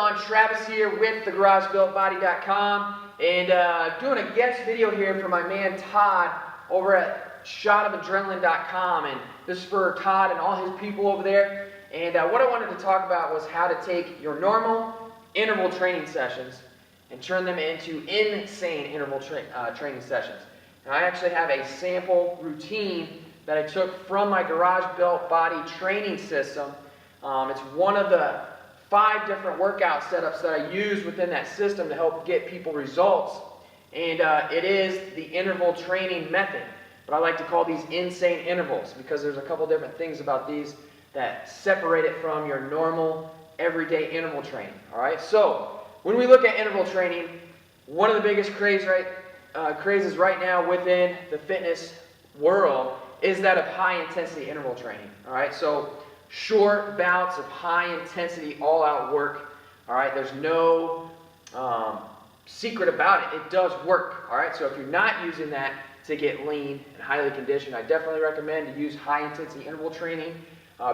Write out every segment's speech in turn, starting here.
on? Travis here with thegaragebuiltbody.com, and doing a guest video here for my man Todd over at shotofadrenaline.com, and this is for Todd and all his people over there. And what I wanted to talk about was how to take your normal interval training sessions and turn them into insane interval training sessions. And I actually have a sample routine that I took from my Garage Built Body training system. It's one of the 5 different workout setups that I use within that system to help get people results. And it is the interval training method. But I like to call these insane intervals because there's a couple different things about these that separate it from your normal everyday interval training. Alright, so when we look at interval training, one of the biggest crazes right now within the fitness world is that of high intensity interval training. Alright, so short bouts of high intensity all out work. Alright, there's no secret about it. It does work. Alright, so if you're not using that to get lean and highly conditioned, I definitely recommend to use high intensity interval training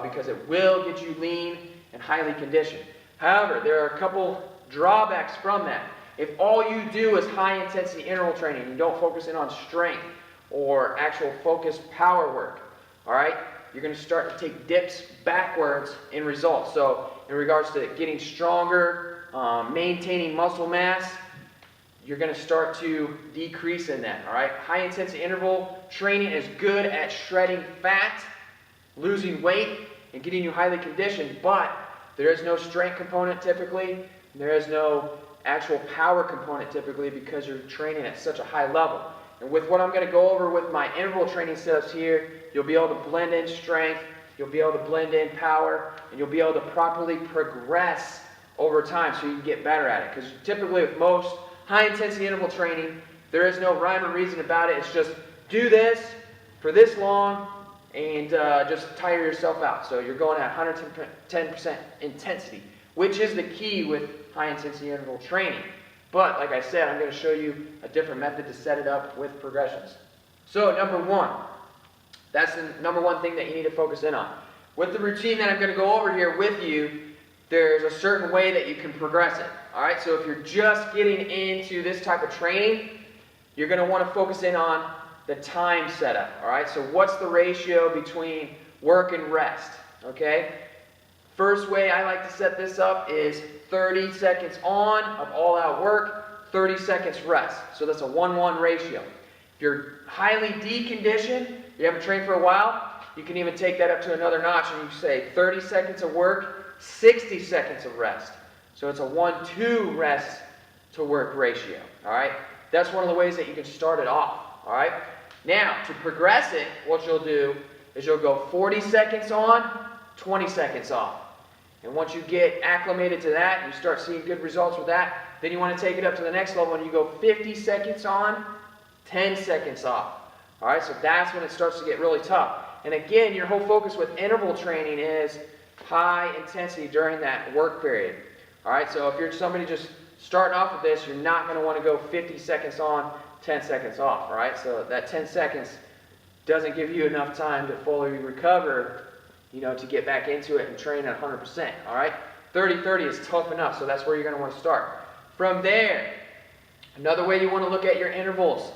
because it will get you lean and highly conditioned. However, there are a couple drawbacks from that. If all you do is high intensity interval training, you don't focus in on strength or actual focused power work, all right, you're going to start to take dips backwards in results. So in regards to getting stronger, maintaining muscle mass, you're going to start to decrease in that, all right? High intensity interval training is good at shredding fat, losing weight, and getting you highly conditioned, but there is no strength component typically. There is no actual power component typically because you're training at such a high level. And with what I'm going to go over with my interval training setups here, you'll be able to blend in strength, you'll be able to blend in power, and you'll be able to properly progress over time so you can get better at it. Because typically with most high intensity interval training, there is no rhyme or reason about it. It's just do this for this long and just tire yourself out. So you're going at 110% intensity, which is the key with high intensity interval training. But like I said, I'm going to show you a different method to set it up with progressions. So number one, that's the number one thing that you need to focus in on. With the routine that I'm going to go over here with you, there's a certain way that you can progress it. Alright, so if you're just getting into this type of training, you're going to want to focus in on the time setup. Alright, so what's the ratio between work and rest? Okay, first way I like to set this up is 30 seconds on of all out work, 30 seconds rest. So that's a 1-1 ratio. If you're highly deconditioned, you haven't trained for a while, you can even take that up to another notch and you say 30 seconds of work, 60 seconds of rest. So it's a 1-2 rest to work ratio. Alright? That's one of the ways that you can start it off. Alright? Now, to progress it, what you'll do is you'll go 40 seconds on, 20 seconds off. And once you get acclimated to that, and you start seeing good results with that, then you want to take it up to the next level and you go 50 seconds on, 10 seconds off. Alright, so that's when it starts to get really tough. And again, your whole focus with interval training is high intensity during that work period. Alright, so if you're somebody just starting off with this, you're not going to want to go 50 seconds on, 10 seconds off. Alright, so that 10 seconds doesn't give you enough time to fully recover, to get back into it and train at 100%, all right? 30-30 is tough enough, so that's where you're going to want to start. From there, another way you want to look at your intervals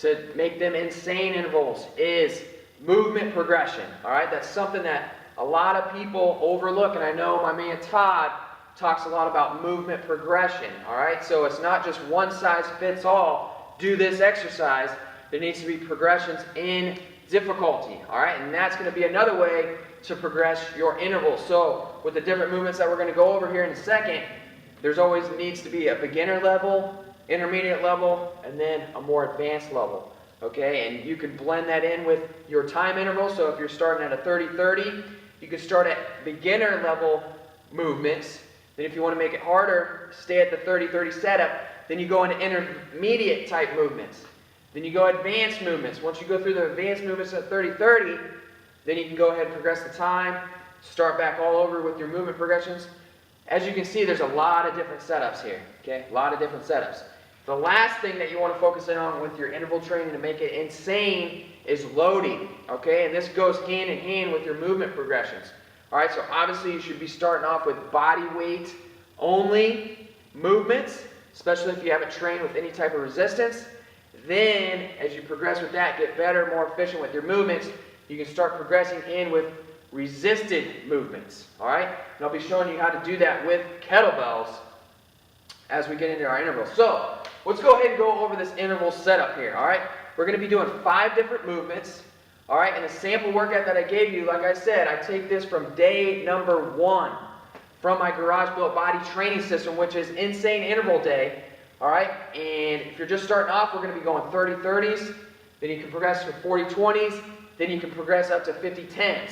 to make them insane intervals is movement progression, all right? That's something that a lot of people overlook, and I know my man Todd talks a lot about movement progression, all right? So it's not just one size fits all, do this exercise. There needs to be progressions in difficulty, all right? And that's going to be another way to progress your intervals. So with the different movements that we're going to go over here in a second, there's always needs to be a beginner level, intermediate level, and then a more advanced level. Okay, and you can blend that in with your time interval. So if you're starting at a 30-30, you can start at beginner level movements. Then if you want to make it harder, stay at the 30-30 setup. Then you go into intermediate type movements. Then you go advanced movements. Once you go through the advanced movements at 30-30, then you can go ahead and progress the time, start back all over with your movement progressions. As you can see, there's a lot of different setups here, okay? A lot of different setups. The last thing that you want to focus in on with your interval training to make it insane is loading, okay? And this goes hand in hand with your movement progressions. All right, so obviously you should be starting off with body weight only movements, especially if you haven't trained with any type of resistance. Then, as you progress with that, get better, more efficient with your movements, you can start progressing in with resisted movements, all right? And I'll be showing you how to do that with kettlebells as we get into our intervals. So, let's go ahead and go over this interval setup here, all right? We're going to be doing 5 different movements, all right? And the sample workout that I gave you, like I said, I take this from day number 1 from my Garage Built Body training system, which is Insane Interval Day, all right? And if you're just starting off, we're going to be going 30-30s, then you can progress to 40-20s, then you can progress up to 50-10s.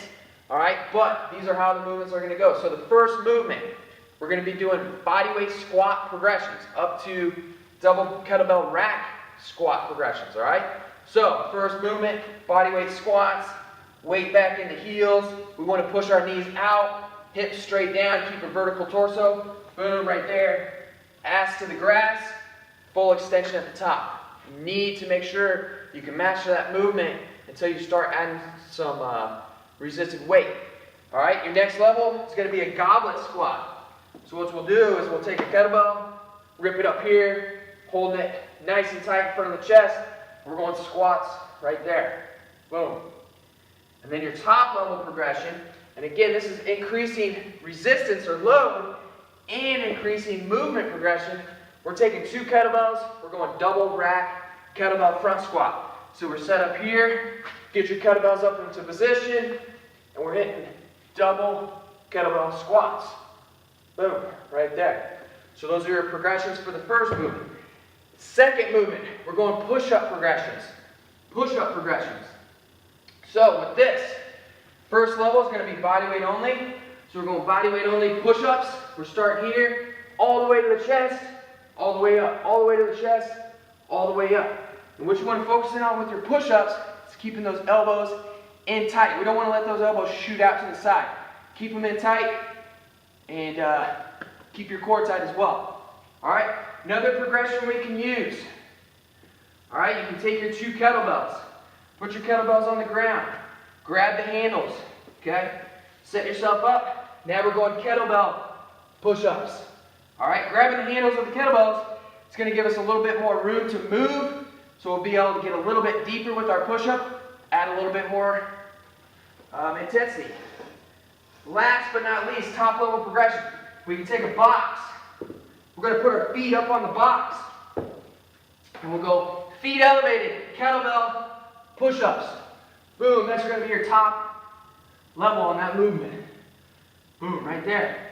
All right, but these are how the movements are going to go. So the first movement, we're going to be doing bodyweight squat progressions up to double kettlebell rack squat progressions, all right? So first movement, bodyweight squats, weight back into heels. We want to push our knees out, hips straight down, keep a vertical torso. Boom, right there. Ass to the grass, full extension at the top. You need to make sure you can master that movement until you start adding some resisted weight. All right, your next level is going to be a goblet squat. So what we'll do is we'll take a kettlebell, rip it up here, holding it nice and tight in front of the chest. We're going squats right there. Boom. And then your top level progression, and again, this is increasing resistance or load and increasing movement progression. We're taking 2 kettlebells, we're going double rack kettlebell front squat. So we're set up here, get your kettlebells up into position, and we're hitting double kettlebell squats. Boom, right there. So those are your progressions for the first movement. Second movement, we're going push-up progressions. Push-up progressions. So with this, first level is going to be bodyweight only. So we're going bodyweight only push-ups. We're starting here, all the way to the chest, all the way up, all the way to the chest, all the way up. And what you want to focus in on with your push-ups is keeping those elbows in tight. We don't want to let those elbows shoot out to the side. Keep them in tight and keep your core tight as well. All right, another progression we can use. All right, you can take your 2 kettlebells, put your kettlebells on the ground, grab the handles, okay? Set yourself up. Now we're going kettlebell push-ups. All right, grabbing the handles of the kettlebells, it's going to give us a little bit more room to move. So we'll be able to get a little bit deeper with our push-up, add a little bit more intensity. Last but not least, top level progression. We can take a box. We're going to put our feet up on the box. And we'll go feet elevated, kettlebell push-ups. Boom, that's going to be your top level on that movement. Boom, right there.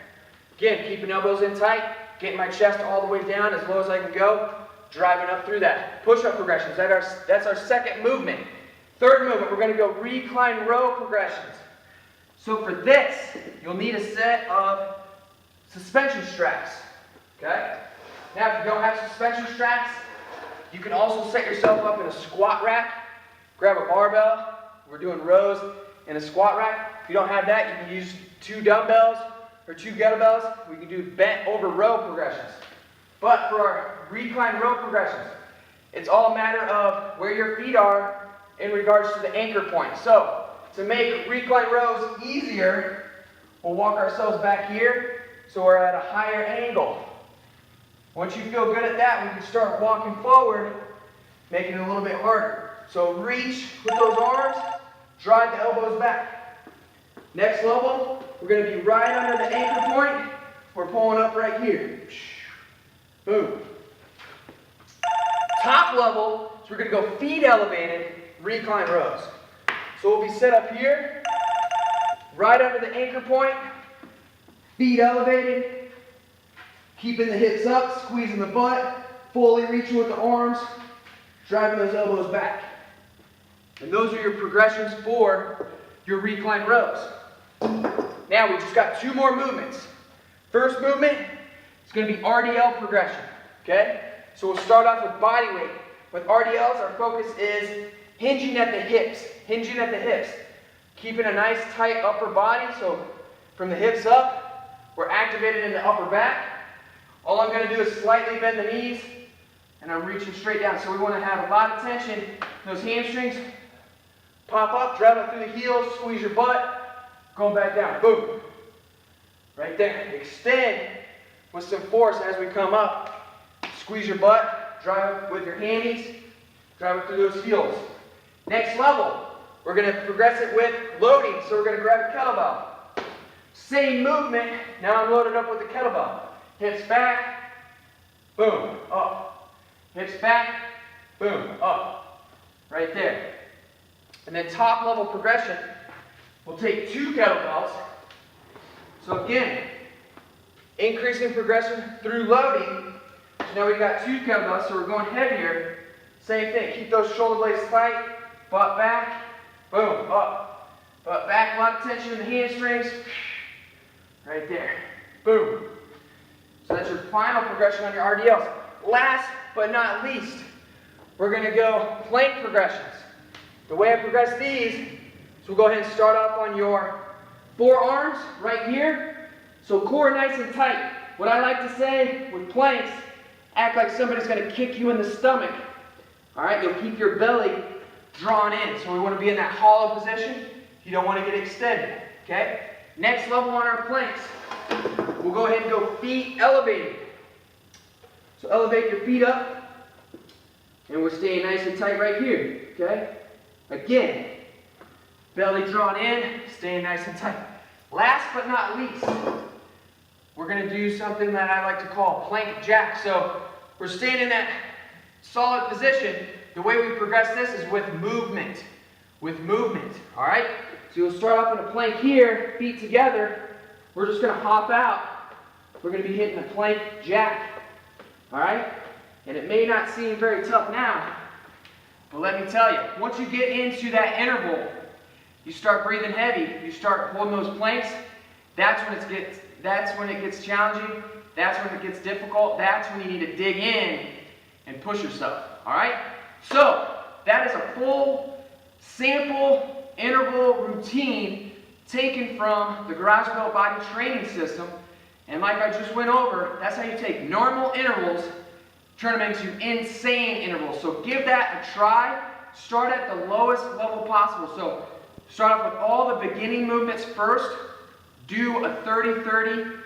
Again, keeping elbows in tight, getting my chest all the way down as low as I can go. Driving up through that. Push-up progressions, that's our second movement. Third movement, we're going to go recline row progressions. So for this, you'll need a set of suspension straps. Okay? Now if you don't have suspension straps, you can also set yourself up in a squat rack. Grab a barbell. We're doing rows in a squat rack. If you don't have that, you can use 2 dumbbells or 2 kettlebells. We can do bent over row progressions. But for our recline row progressions, it's all a matter of where your feet are in regards to the anchor point. So, to make recline rows easier, we'll walk ourselves back here so we're at a higher angle. Once you feel good at that, we can start walking forward, making it a little bit harder. So reach with those arms, drive the elbows back. Next level, we're going to be right under the anchor point. We're pulling up right here. Boom. Top level, so we're going to go feet elevated, recline rows. So we'll be set up here, right under the anchor point, feet elevated, keeping the hips up, squeezing the butt, fully reaching with the arms, driving those elbows back. And those are your progressions for your recline rows. Now we just got 2 more movements. First movement, it's going to be RDL progression, okay? So we'll start off with body weight. With RDLs, our focus is hinging at the hips, keeping a nice tight upper body. So from the hips up, we're activated in the upper back. All I'm going to do is slightly bend the knees, and I'm reaching straight down. So we want to have a lot of tension. Those hamstrings pop up, drive up through the heels, squeeze your butt, going back down. Boom. Right there. Extend with some force as we come up. Squeeze your butt, drive up with your hammies, drive up through those heels. Next level, we're going to progress it with loading. So we're going to grab a kettlebell. Same movement, now I'm loaded up with the kettlebell. Hips back, boom, up. Hips back, boom, up. Right there. And then top level progression, we'll take 2 kettlebells. So again, increasing progression through loading. So now we've got 2 kettlebells, so we're going heavier. Same thing, keep those shoulder blades tight, butt back, boom, up. Butt back, a lot of tension in the hamstrings. Right there, boom. So that's your final progression on your RDLs. Last but not least, we're going to go plank progressions. The way I progress these, so we'll go ahead and start off on your forearms right here. So core nice and tight. What I like to say with planks, act like somebody's going to kick you in the stomach. All right, you'll keep your belly drawn in. So we want to be in that hollow position. You don't want to get extended. Okay? Next level on our planks, we'll go ahead and go feet elevated. So elevate your feet up, and we're staying nice and tight right here. Okay? Again, belly drawn in, staying nice and tight. Last but not least, we're going to do something that I like to call plank jack. So we're staying in that solid position. The way we progress this is with movement. With movement, all right? So you'll start off in a plank here, feet together. We're just going to hop out. We're going to be hitting a plank jack, all right? And it may not seem very tough now, but let me tell you, once you get into that interval, you start breathing heavy, you start holding those planks, that's when it gets challenging, that's when it gets difficult, that's when you need to dig in and push yourself, all right? So, that is a full sample interval routine taken from the Garage Built Body training system. And like I just went over, that's how you take normal intervals, turn them into insane intervals. So give that a try. Start at the lowest level possible. So start off with all the beginning movements first. Do a 30-30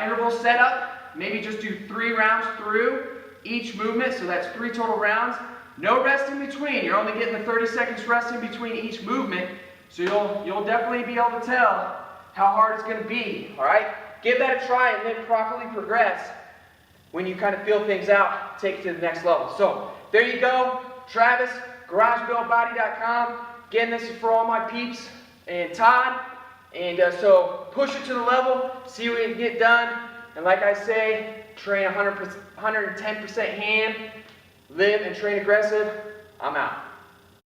interval setup. Maybe just do 3 rounds through each movement. So that's 3 total rounds. No rest in between. You're only getting the 30 seconds rest in between each movement. So you'll definitely be able to tell how hard it's going to be. All right? Give that a try and then properly progress. When you kind of feel things out, take it to the next level. So there you go. Travis, GarageBuiltBody.com. Again, this is for all my peeps and Todd. And so push it to the level, see what you can get done. And like I say, train 110% hand, live and train aggressive. I'm out.